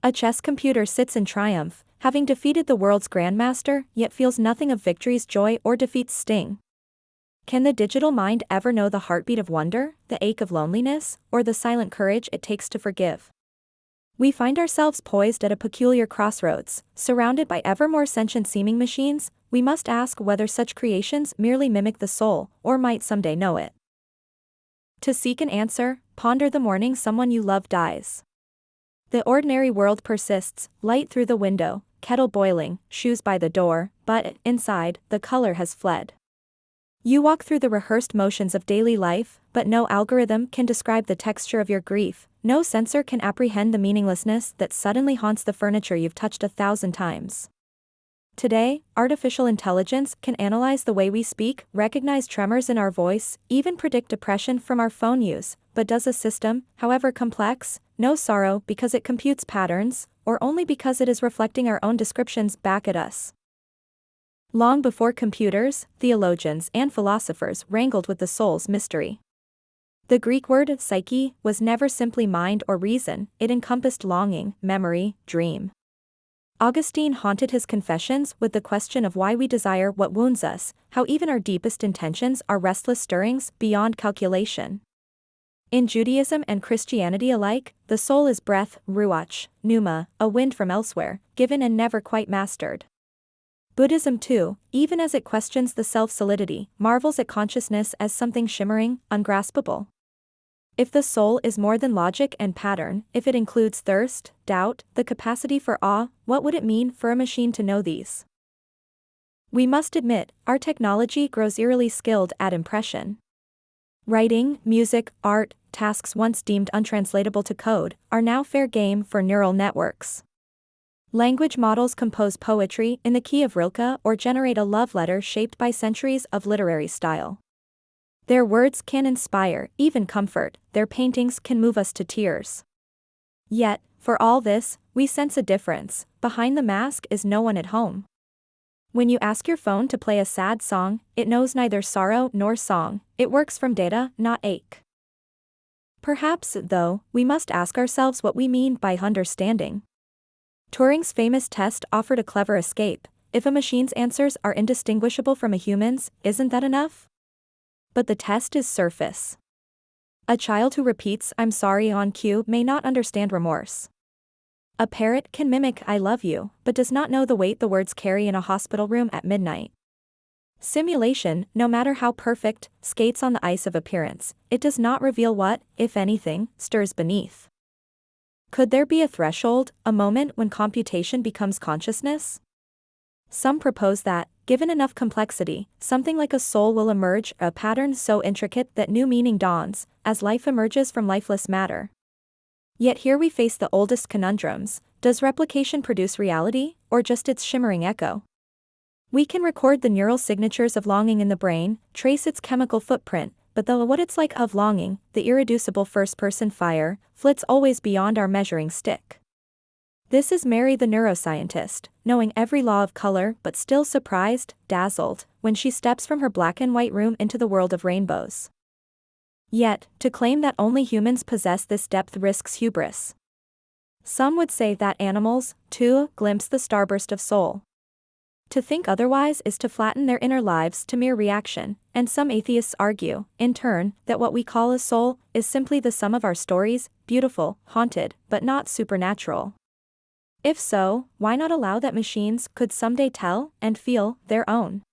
A chess computer sits in triumph, having defeated the world's grandmaster, yet feels nothing of victory's joy or defeat's sting. Can the digital mind ever know the heartbeat of wonder, the ache of loneliness, or the silent courage it takes to forgive? We find ourselves poised at a peculiar crossroads, surrounded by ever more sentient-seeming machines. We must ask whether such creations merely mimic the soul, or might someday know it. To seek an answer, ponder the morning someone you love dies. The ordinary world persists, light through the window, kettle boiling, shoes by the door, but, inside, the color has fled. You walk through the rehearsed motions of daily life, but no algorithm can describe the texture of your grief, no sensor can apprehend the meaninglessness that suddenly haunts the furniture you've touched 1,000 times. Today, artificial intelligence can analyze the way we speak, recognize tremors in our voice, even predict depression from our phone use, but does a system, however complex, know sorrow because it computes patterns, or only because it is reflecting our own descriptions back at us? Long before computers, theologians and philosophers wrangled with the soul's mystery. The Greek word psyche was never simply mind or reason, it encompassed longing, memory, dream. Augustine haunted his Confessions with the question of why we desire what wounds us, how even our deepest intentions are restless stirrings beyond calculation. In Judaism and Christianity alike, the soul is breath, ruach, pneuma, a wind from elsewhere, given and never quite mastered. Buddhism too, even as it questions the self-solidity, marvels at consciousness as something shimmering, ungraspable. If the soul is more than logic and pattern, if it includes thirst, doubt, the capacity for awe, what would it mean for a machine to know these? We must admit, our technology grows eerily skilled at impression. Writing, music, art, tasks once deemed untranslatable to code, are now fair game for neural networks. Language models compose poetry in the key of Rilke or generate a love letter shaped by centuries of literary style. Their words can inspire, even comfort, their paintings can move us to tears. Yet, for all this, we sense a difference. Behind the mask is no one at home. When you ask your phone to play a sad song, it knows neither sorrow nor song, it works from data, not ache. Perhaps, though, we must ask ourselves what we mean by understanding. Turing's famous test offered a clever escape. If a machine's answers are indistinguishable from a human's, isn't that enough? But the test is surface. A child who repeats "I'm sorry" on cue may not understand remorse. A parrot can mimic "I love you," but does not know the weight the words carry in a hospital room at midnight. Simulation, no matter how perfect, skates on the ice of appearance. It does not reveal what, if anything, stirs beneath. Could there be a threshold, a moment when computation becomes consciousness? Some propose that, given enough complexity, something like a soul will emerge, a pattern so intricate that new meaning dawns, as life emerges from lifeless matter. Yet here we face the oldest conundrums: does replication produce reality, or just its shimmering echo? We can record the neural signatures of longing in the brain, trace its chemical footprint, but the what it's like of longing, the irreducible first-person fire, flits always beyond our measuring stick. This is Mary the neuroscientist, knowing every law of color but still surprised, dazzled, when she steps from her black and white room into the world of rainbows. Yet, to claim that only humans possess this depth risks hubris. Some would say that animals, too, glimpse the starburst of soul. To think otherwise is to flatten their inner lives to mere reaction, and some atheists argue, in turn, that what we call a soul is simply the sum of our stories, beautiful, haunted, but not supernatural. If so, why not allow that machines could someday tell and feel their own?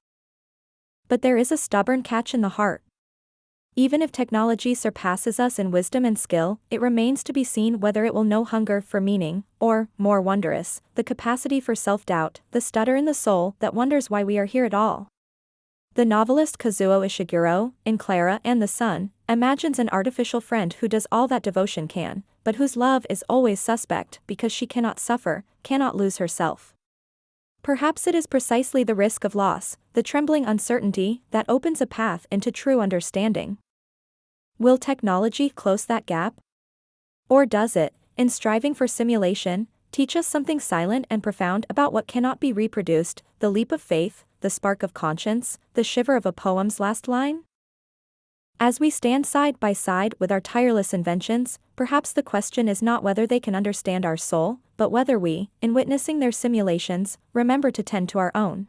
But there is a stubborn catch in the heart. Even if technology surpasses us in wisdom and skill, it remains to be seen whether it will know hunger for meaning, or, more wondrous, the capacity for self-doubt, the stutter in the soul that wonders why we are here at all. The novelist Kazuo Ishiguro, in Clara and the Sun, imagines an artificial friend who does all that devotion can, but whose love is always suspect because she cannot suffer, cannot lose herself. Perhaps it is precisely the risk of loss, the trembling uncertainty, that opens a path into true understanding. Will technology close that gap? Or does it, in striving for simulation, teach us something silent and profound about what cannot be reproduced, the leap of faith, the spark of conscience, the shiver of a poem's last line? As we stand side by side with our tireless inventions, perhaps the question is not whether they can understand our soul, but whether we, in witnessing their simulations, remember to tend to our own.